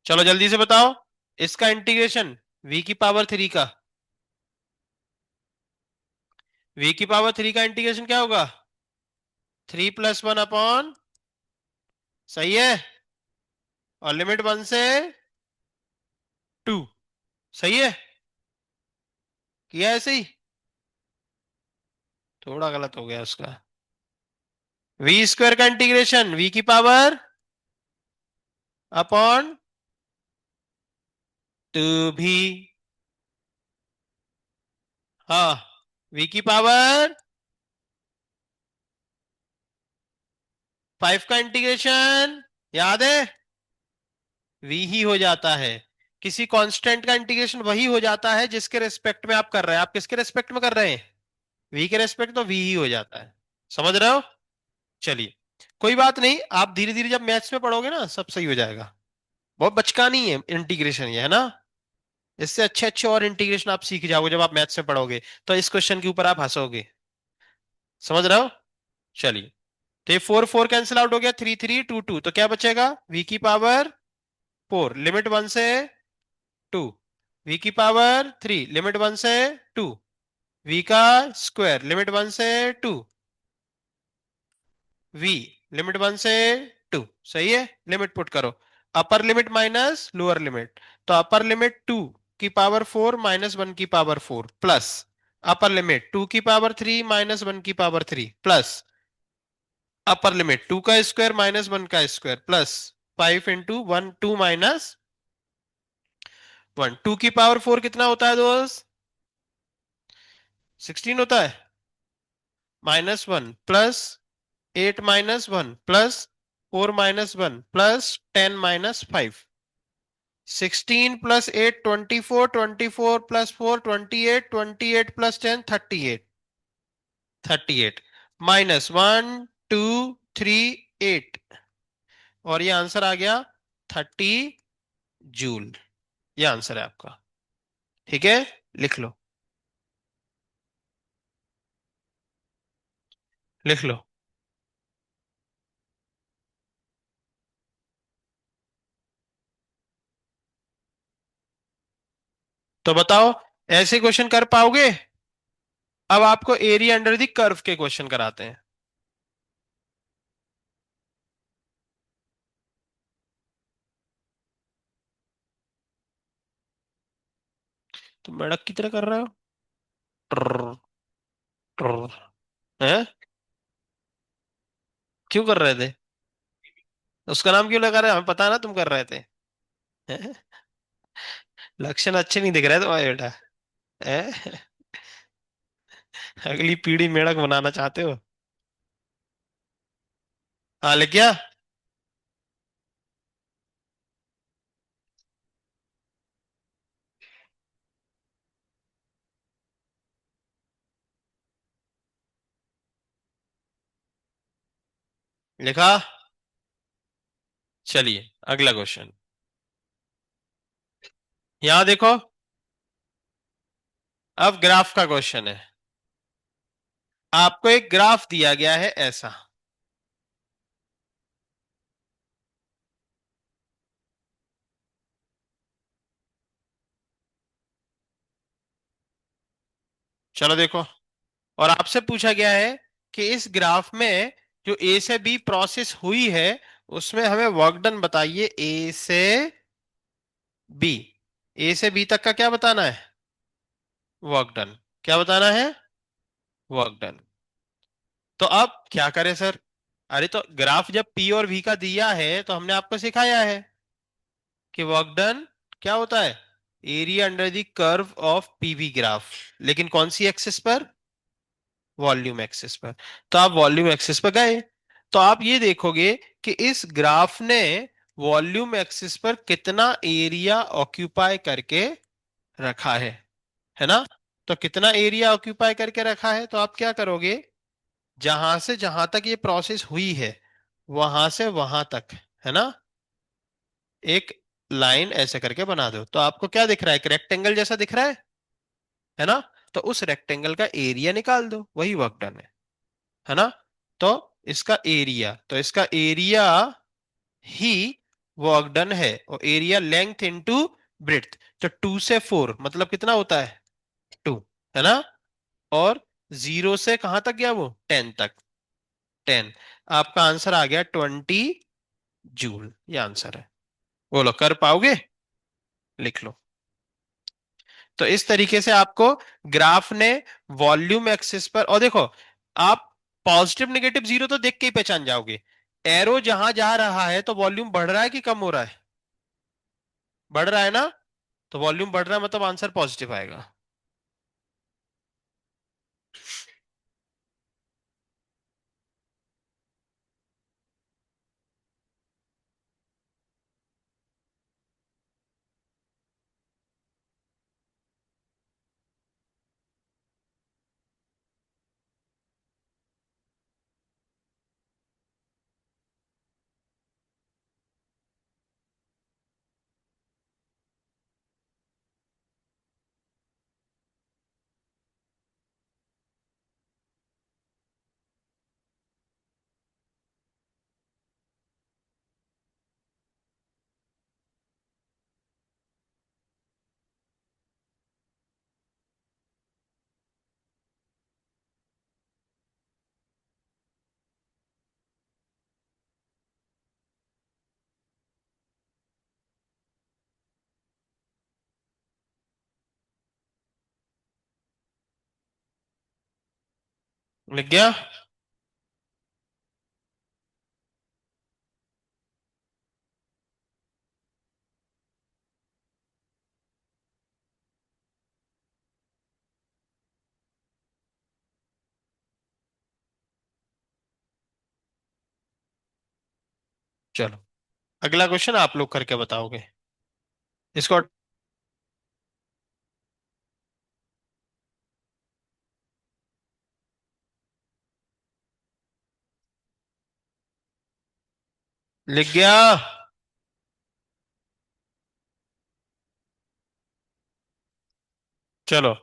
चलो जल्दी से बताओ। इसका इंटीग्रेशन v⁻³ का। v⁻³ का इंटीग्रेशन क्या होगा? 3+1/। सही है। और लिमिट 1 से 2। सही है। किया ऐसे ही। थोड़ा गलत हो गया उसका। v² का इंटीग्रेशन v⁻²। भी। हाँ। v⁻5 का इंटीग्रेशन याद है? v ही हो जाता है। किसी कांस्टेंट का इंटीग्रेशन वही हो जाता है जिसके रेस्पेक्ट में आप कर रहे हैं। आप किसके रेस्पेक्ट में कर रहे हैं? v के रेस्पेक्ट, तो v ही हो जाता है। समझ रहे हो? चलिए, कोई बात नहीं। आप धीरे धीरे जब मैथ्स में पढ़ोगे ना, सब सही हो जाएगा। बहुत बचकानी है इंटीग्रेशन, ये है ना। इससे अच्छे अच्छे और इंटीग्रेशन आप सीख जाओगे जब आप मैथ्स में पढ़ोगे, तो इस क्वेश्चन के ऊपर आप हंसोगे। समझ रहे हो? चलिए। तो ये फोर फोर कैंसिल आउट हो गया, थ्री थ्री टू टू, तो क्या बचेगा? वी की पावर फोर लिमिट वन से टू, वी की पावर थ्री लिमिट वन से टू, वी का स्क्वायर लिमिट वन से टू, वी लिमिट वन से टू। सही है, लिमिट पुट करो। Upper limit minus lower limit, तो अपर लिमिट टू की पावर फोर माइनस वन की power four plus upper limit two की पावर थ्री माइनस वन की power three plus upper limit two का square minus one का square plus five into one, two minus one. Two की power four कितना होता है दोस्त? 16 होता है। Minus one plus eight minus one plus four minus one plus ten minus five. 16 plus eight 24, 24 plus four 28, 28 plus ten 38, 38 minus one two three eight, और ये answer आ गया 30 जूल। ये आंसर है आपका। ठीक है, लिख लो, लिख लो। तो बताओ, ऐसे क्वेश्चन कर पाओगे? अब आपको एरिया अंडर द कर्व के क्वेश्चन कराते हैं। तुम मेढक की तरह कर रहे हो। ट्र, ट्र, हैं? क्यों कर रहे थे? उसका नाम क्यों लगा रहे? हमें पता है ना तुम कर रहे थे। हैं? लक्षण अच्छे नहीं दिख रहे तुम्हारे बेटा। हैं? अगली पीढ़ी मेढक बनाना चाहते हो? हाँ, लिख गया। लिखा। चलिए, अगला क्वेश्चन। यहां देखो, अब ग्राफ का क्वेश्चन है। आपको एक ग्राफ दिया गया है ऐसा। चलो देखो, और आपसे पूछा गया है कि इस ग्राफ में जो ए से बी प्रोसेस हुई है, उसमें हमें वर्क डन बताइए। ए से बी, ए से बी तक का क्या बताना है? Work done. क्या बताना है? Work done. तो अब क्या करें सर? अरे तो ग्राफ जब पी और वी का दिया है तो हमने आपको सिखाया है कि वर्क डन क्या होता है? Area under the curve of PV graph. लेकिन कौन सी एक्सिस पर? वॉल्यूम एक्सिस पर। तो आप वॉल्यूम एक्सिस पर गए, तो आप ये देखोगे कि इस ग्राफ ने वॉल्यूम एक्सिस पर कितना एरिया ऑक्यूपाई करके रखा है ना? तो कितना एरिया ऑक्यूपाई करके रखा है, तो आप क्या करोगे? जहां से जहां तक ये प्रोसेस हुई है, वहां से वहां तक, है ना, एक लाइन ऐसे करके बना दो। तो आपको क्या दिख रहा है? एक रेक्टेंगल जैसा दिख रहा है ना? तो उस रेक्टेंगल का एरिया निकाल दो, वही वर्क डन है ना? तो इसका एरिया, तो इसका एरिया ही वर्क डन है। और एरिया लेंथ इनटू ब्रेड्थ, तो टू से फोर मतलब कितना होता है? टू, है ना? और जीरो से कहां तक गया वो? 10 तक। 10। आपका आंसर आ गया 20 जूल। ये आंसर है। बोलो, कर पाओगे? लिख लो। तो इस तरीके से आपको ग्राफ ने वॉल्यूम एक्सिस पर, और देखो, आप पॉजिटिव नेगेटिव जीरो तो देख के ही पहचान जाओगे। एरो जहां जा रहा है तो वॉल्यूम बढ़ रहा है कि कम हो रहा है? बढ़ रहा है ना? तो वॉल्यूम बढ़ रहा है मतलब आंसर पॉजिटिव आएगा। लिख गया। चलो, अगला क्वेश्चन आप लोग करके बताओगे इसको। लिख गया। चलो,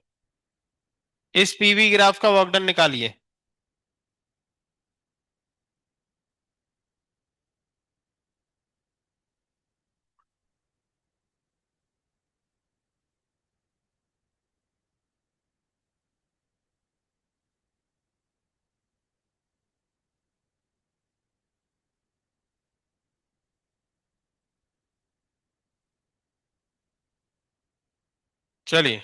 इस पीवी ग्राफ का वर्क डन निकालिए। चलिए,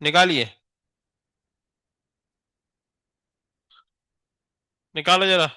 निकालिए। निकालो जरा।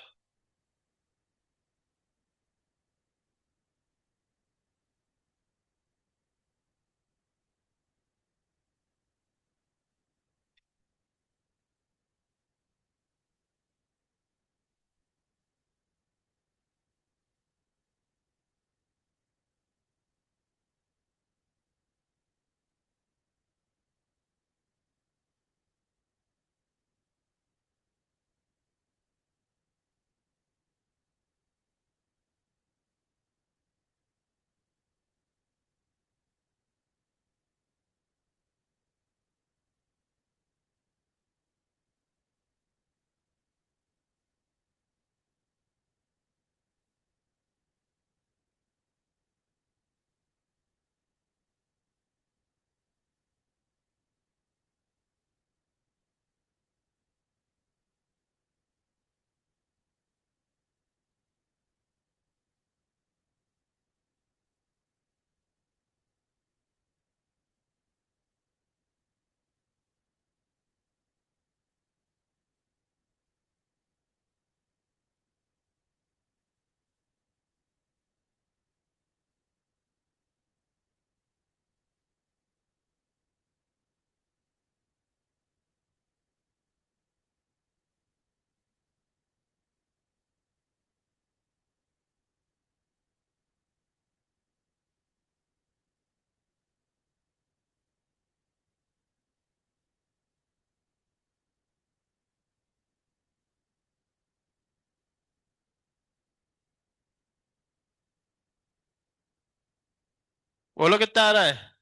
बोलो कितना आ रहा है।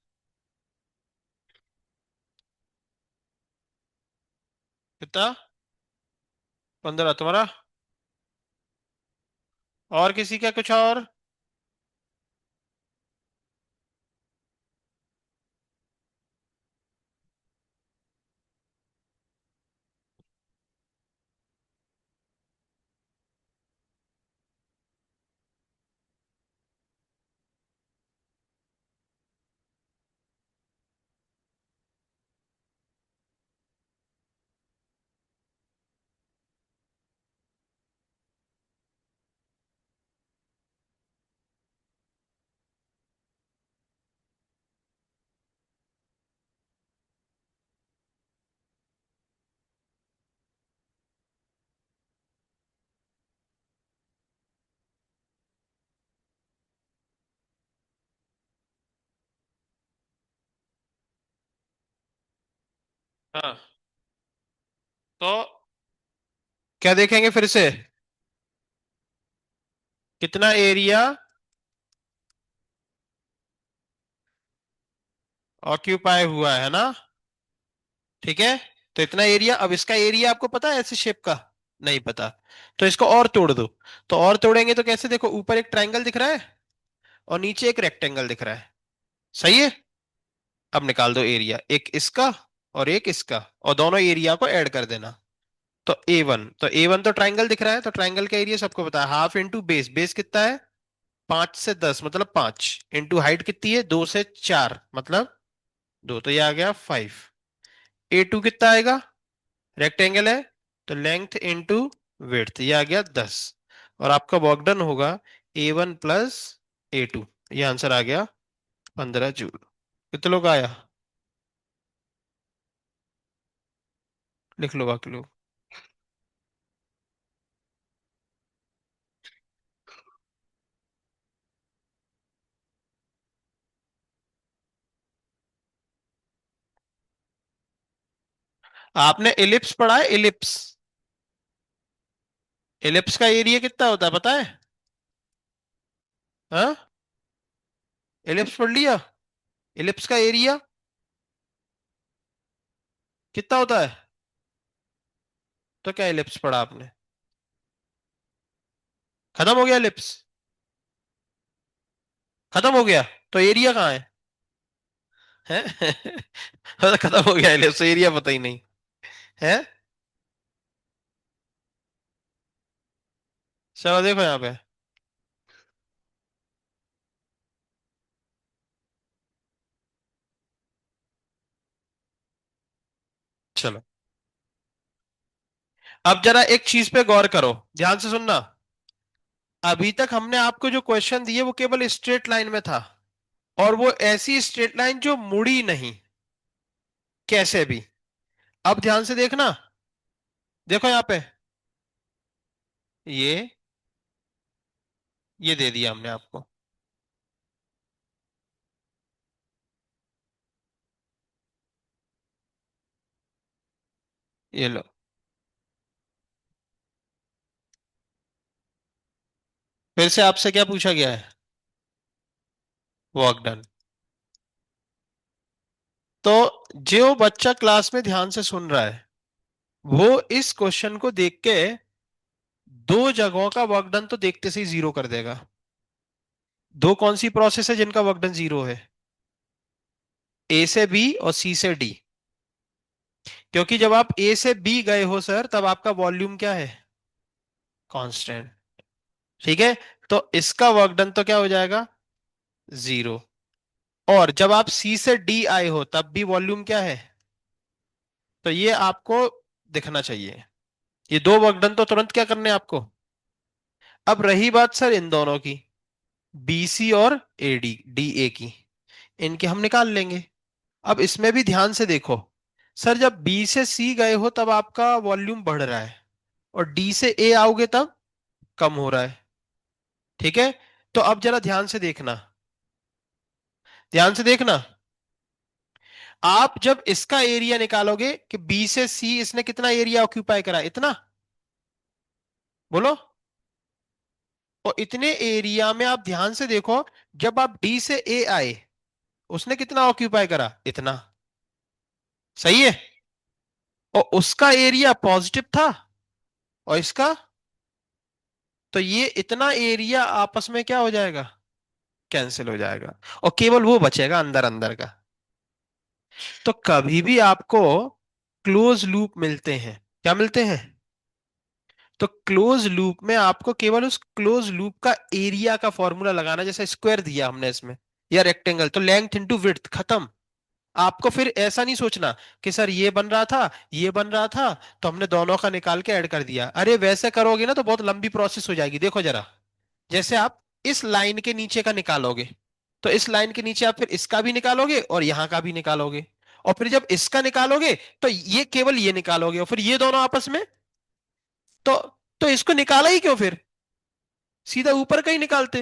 कितना? 15 तुम्हारा। और किसी का कुछ और? हाँ, तो क्या देखेंगे फिर से? कितना एरिया ऑक्यूपाई हुआ है ना? ठीक है। तो इतना एरिया, अब इसका एरिया आपको पता है ऐसे शेप का? नहीं पता। तो इसको और तोड़ दो। तो और तोड़ेंगे तो कैसे? देखो, ऊपर एक ट्रायंगल दिख रहा है और नीचे एक रेक्टेंगल दिख रहा है। सही है। अब निकाल दो एरिया, एक इसका और एक इसका, और दोनों एरिया को ऐड कर देना। तो A1, तो A1 तो ट्रायंगल दिख रहा है, तो ट्रायंगल का एरिया सबको पता है, हाफ इंटू बेस। बेस कितना है? 5 से 10 मतलब 5, इंटू हाइट कितनी है? 2 से 4 मतलब 2, तो ये आ गया 5। A2 कितना आएगा? रेक्टेंगल है, तो लेंथ इंटू विड्थ, ये आ गया 10। और आपका वर्क डन होगा A1 + A2। ये आंसर आ गया 15 जूल। कितने लोग आया? लिख लो बाकी लोग। आपने एलिप्स पढ़ा है? एलिप्स, एलिप्स का एरिया कितना होता है पता है? हाँ, एलिप्स पढ़ लिया? एलिप्स का एरिया कितना होता है? तो क्या एलिप्स पढ़ा आपने? खत्म हो गया एलिप्स? खत्म हो गया? तो एरिया कहाँ है? हैं? मतलब खत्म हो गया एलिप्स, एरिया पता ही नहीं है। चलो देखो यहाँ पे। चलो, अब जरा एक चीज पे गौर करो, ध्यान से सुनना। अभी तक हमने आपको जो क्वेश्चन दिए वो केवल स्ट्रेट लाइन में था, और वो ऐसी स्ट्रेट लाइन जो मुड़ी नहीं कैसे भी। अब ध्यान से देखना, देखो यहाँ पे, ये ये दे दिया हमने आपको। ये लो। फिर से आपसे क्या पूछा गया है? Work done. तो जो बच्चा क्लास में ध्यान से सुन रहा है, वो इस क्वेश्चन को देख के दो जगहों का वर्क डन तो देखते से ही जीरो कर देगा। दो कौन सी प्रोसेस है जिनका वर्क डन जीरो है? ए से बी और सी से डी। क्योंकि जब आप ए से बी गए हो सर, तब आपका वॉल्यूम क्या है? कांस्टेंट। ठीक है, तो इसका वर्क डन तो क्या हो जाएगा? जीरो। और जब आप सी से डी आए हो, तब भी वॉल्यूम क्या है? तो ये आपको दिखना चाहिए। ये दो वर्क डन तो तुरंत क्या करने हैं आपको। अब रही बात सर इन दोनों की, बी सी और ए डी डी ए की, इनके हम निकाल लेंगे। अब इसमें भी ध्यान से देखो, सर जब बी से सी गए हो तब आपका वॉल्यूम बढ़ रहा है, और डी से ए आओगे तब कम हो रहा है। ठीक है, तो अब जरा ध्यान से देखना, ध्यान से देखना। आप जब इसका एरिया निकालोगे कि बी से सी इसने कितना एरिया ऑक्यूपाई करा, इतना, बोलो। और इतने एरिया में आप ध्यान से देखो, जब आप डी से ए आए, उसने कितना ऑक्यूपाई करा, इतना। सही है। और उसका एरिया पॉजिटिव था, और इसका, तो ये इतना एरिया आपस में क्या हो जाएगा? कैंसिल हो जाएगा, और केवल वो बचेगा अंदर अंदर का। तो कभी भी आपको क्लोज लूप मिलते हैं, क्या मिलते हैं? तो क्लोज लूप में आपको केवल उस क्लोज लूप का एरिया का फॉर्मूला लगाना, जैसे स्क्वायर दिया हमने इसमें, या रेक्टेंगल, तो लेंथ इंटू विड्थ, खत्म। आपको फिर ऐसा नहीं सोचना कि सर ये बन रहा था, ये बन रहा था, तो हमने दोनों का निकाल के ऐड कर दिया। अरे वैसे करोगे ना तो बहुत लंबी प्रोसेस हो जाएगी। देखो जरा, जैसे आप इस लाइन के नीचे का निकालोगे, तो इस लाइन के नीचे आप फिर इसका भी निकालोगे और यहां का भी निकालोगे, और फिर जब इसका निकालोगे तो ये केवल ये निकालोगे, और फिर ये दोनों आपस में, तो तो इसको निकाला ही क्यों फिर? सीधा ऊपर का ही निकालते,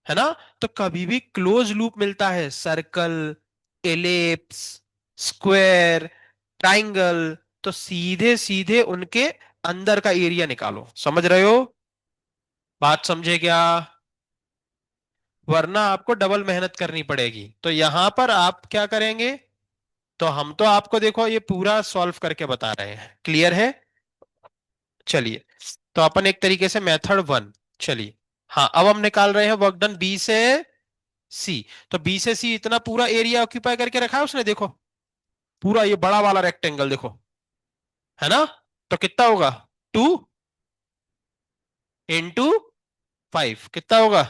है ना? तो कभी भी क्लोज लूप मिलता है, सर्कल, एलिप्स, स्क्वायर, ट्राइंगल, तो सीधे सीधे उनके अंदर का एरिया निकालो। समझ रहे हो? बात समझे क्या? वरना आपको डबल मेहनत करनी पड़ेगी। तो यहां पर आप क्या करेंगे, तो हम तो आपको देखो ये पूरा सॉल्व करके बता रहे हैं, क्लियर है? चलिए, तो अपन एक तरीके से मेथड वन, चलिए। हाँ, अब हम निकाल रहे हैं वर्क डन बी से सी। तो बी से सी इतना पूरा एरिया ऑक्यूपाई करके रखा है उसने, देखो, पूरा ये बड़ा वाला रेक्टेंगल देखो, है ना? तो कितना होगा? 2 × 5 कितना होगा?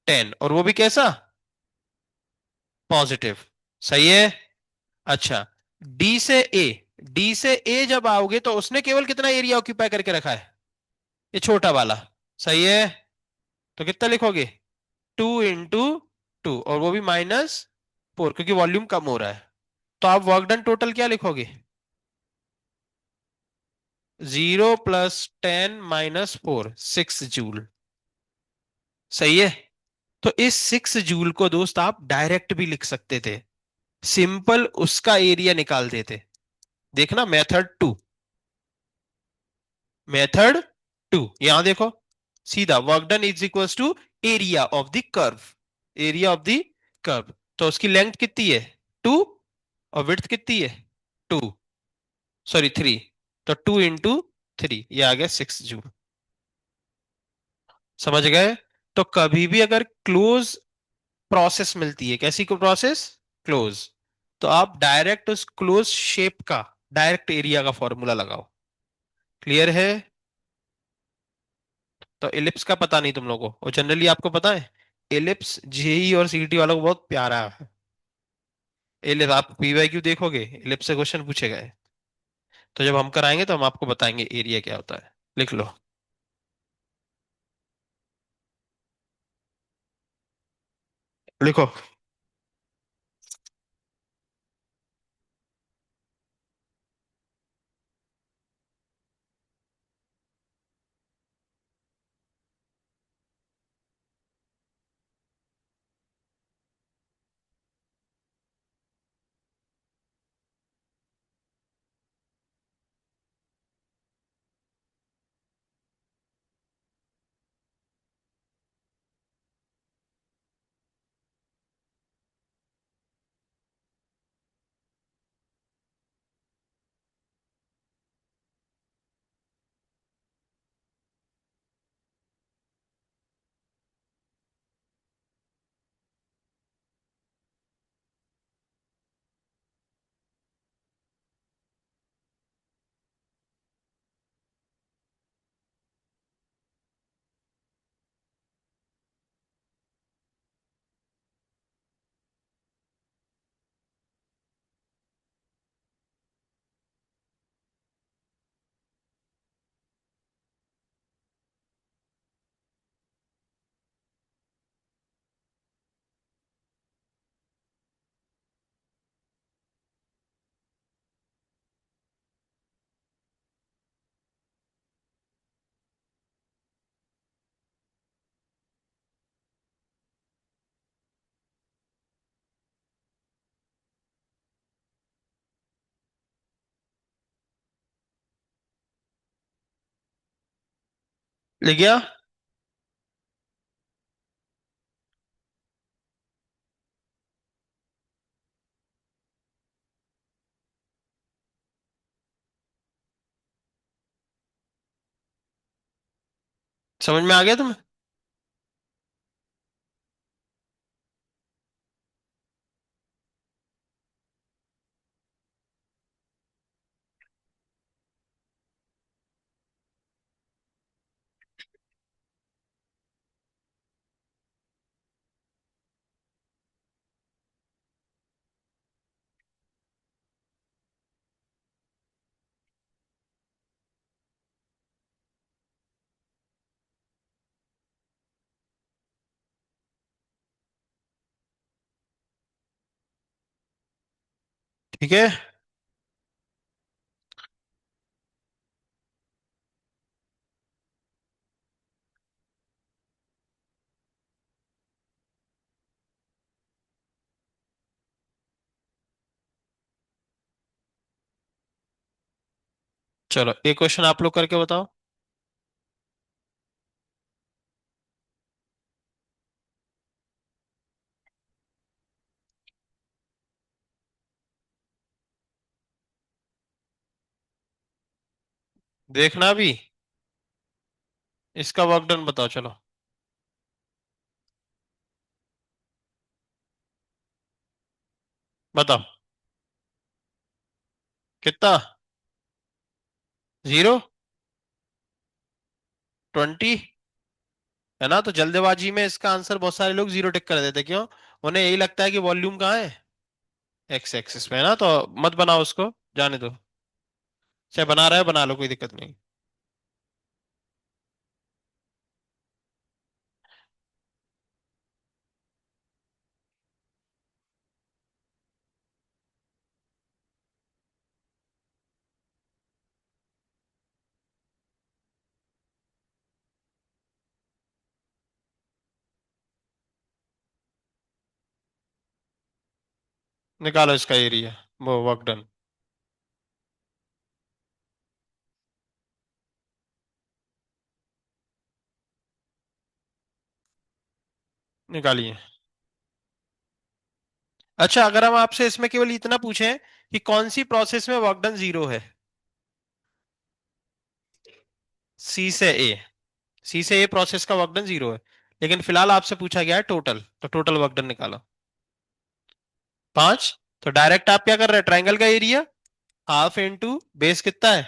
10, और वो भी कैसा? पॉजिटिव। सही है। अच्छा, डी से ए, डी से ए जब आओगे तो उसने केवल कितना एरिया ऑक्यूपाई करके रखा है? ये छोटा वाला। सही है। तो कितना लिखोगे? 2 into 2, और वो भी -4, क्योंकि वॉल्यूम कम हो रहा है। तो आप वर्क डन टोटल क्या लिखोगे? 0 + 10 - 4, 6 जूल। सही है। तो इस 6 जूल को दोस्त आप डायरेक्ट भी लिख सकते थे, सिंपल उसका एरिया निकाल देते। देखना मेथड 2। मेथड 2, यहां देखो, सीधा work done is equals to area of the curve. Area of the curve, तो उसकी लेंथ कितनी है? 2, और विड्थ कितनी है? 2, सॉरी 3। तो 2 into 3, ये आ गया 6 जूल। समझ गए? तो कभी भी अगर क्लोज प्रोसेस मिलती है, कैसी को प्रोसेस? क्लोज, तो आप डायरेक्ट उस क्लोज शेप का डायरेक्ट एरिया का फॉर्मूला लगाओ। क्लियर है? तो एलिप्स का पता नहीं तुम लोगों को, और जनरली आपको पता है एलिप्स जेई और सीटी वालों को बहुत प्यारा है। एलिप्स आप पीवाईक्यू देखोगे, एलिप्स से क्वेश्चन पूछे गए। तो जब हम कराएंगे तो हम आपको बताएंगे एरिया क्या होता है। लिख लो। लिखो। लिख गया? समझ में आ गया तुम्हें? ठीक है। चलो एक क्वेश्चन आप लोग करके बताओ। देखना भी। इसका वर्क डन बताओ चलो। बताओ। कितना? 0, 20, है ना? तो जल्दबाजी में इसका आंसर बहुत सारे लोग 0 टिक कर देते, क्यों? उन्हें यही लगता है कि वॉल्यूम कहाँ है, एक्स एक्सिस पे, है ना? तो मत बनाओ उसको, जाने दो। चाहे बना रहा है बना लो, कोई दिक्कत नहीं। निकालो इसका एरिया, वो वर्क डन। निकालिए। अच्छा, अगर हम आपसे इसमें केवल इतना पूछें कि कौन सी प्रोसेस में वर्क डन जीरो है? सी से ए। सी से ए प्रोसेस का वर्क डन जीरो है। लेकिन फिलहाल आपसे पूछा गया है टोटल, तो टोटल वर्क डन निकालो। 5। तो डायरेक्ट आप क्या कर रहे हैं, ट्राइंगल का एरिया हाफ इंटू बेस कितना है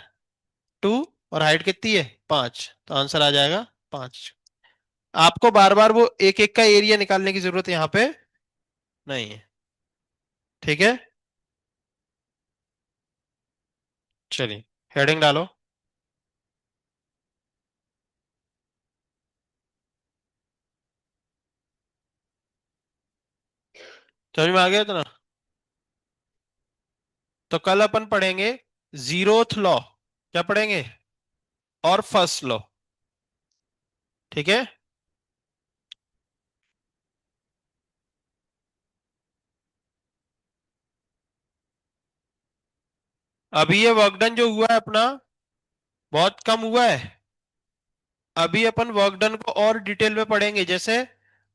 2, और हाइट कितनी है 5, तो आंसर आ जाएगा 5। आपको बार बार वो एक एक का एरिया निकालने की जरूरत यहाँ पे नहीं है। ठीक है, चलिए हेडिंग डालो। समझ में आ गया इतना? तो कल अपन पढ़ेंगे जीरोथ लॉ, क्या पढ़ेंगे, और फर्स्ट लॉ। ठीक है। अभी ये वर्क डन जो हुआ है अपना, बहुत कम हुआ है। अभी अपन वर्क डन को और डिटेल में पढ़ेंगे, जैसे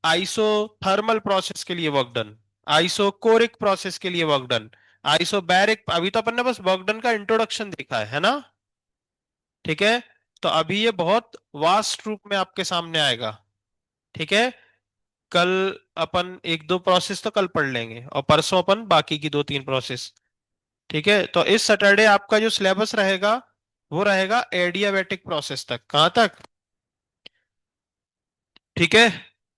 आइसोथर्मल प्रोसेस के लिए वर्क डन, आइसोकोरिक प्रोसेस के लिए वर्क डन, आइसोबैरिक। अभी तो अपन ने बस वर्क डन का इंट्रोडक्शन देखा है ना? ठीक है। तो अभी ये बहुत वास्ट रूप में आपके सामने आएगा। ठीक है। कल अपन एक दो प्रोसेस तो कल पढ़ लेंगे, और परसों अपन बाकी की दो तीन प्रोसेस। ठीक है। तो इस सैटरडे आपका जो सिलेबस रहेगा वो रहेगा एडियाबेटिक प्रोसेस तक, कहां तक? ठीक है।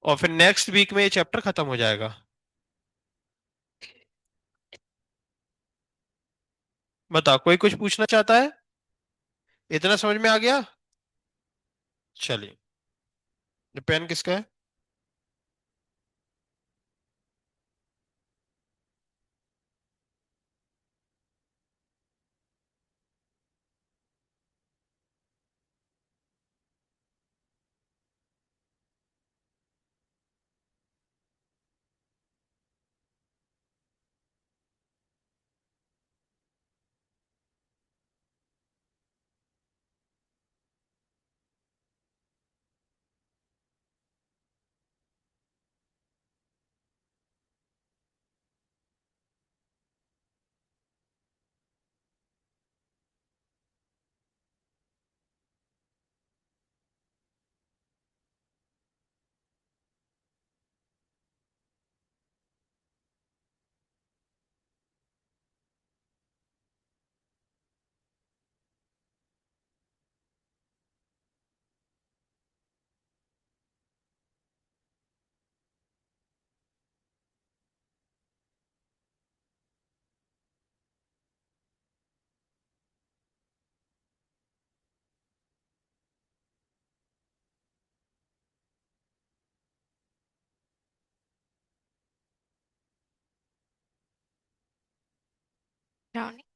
और फिर नेक्स्ट वीक में ये चैप्टर खत्म हो जाएगा। बताओ, कोई कुछ पूछना चाहता है? इतना समझ में आ गया? चलिए। ये पेन किसका है? Brownie.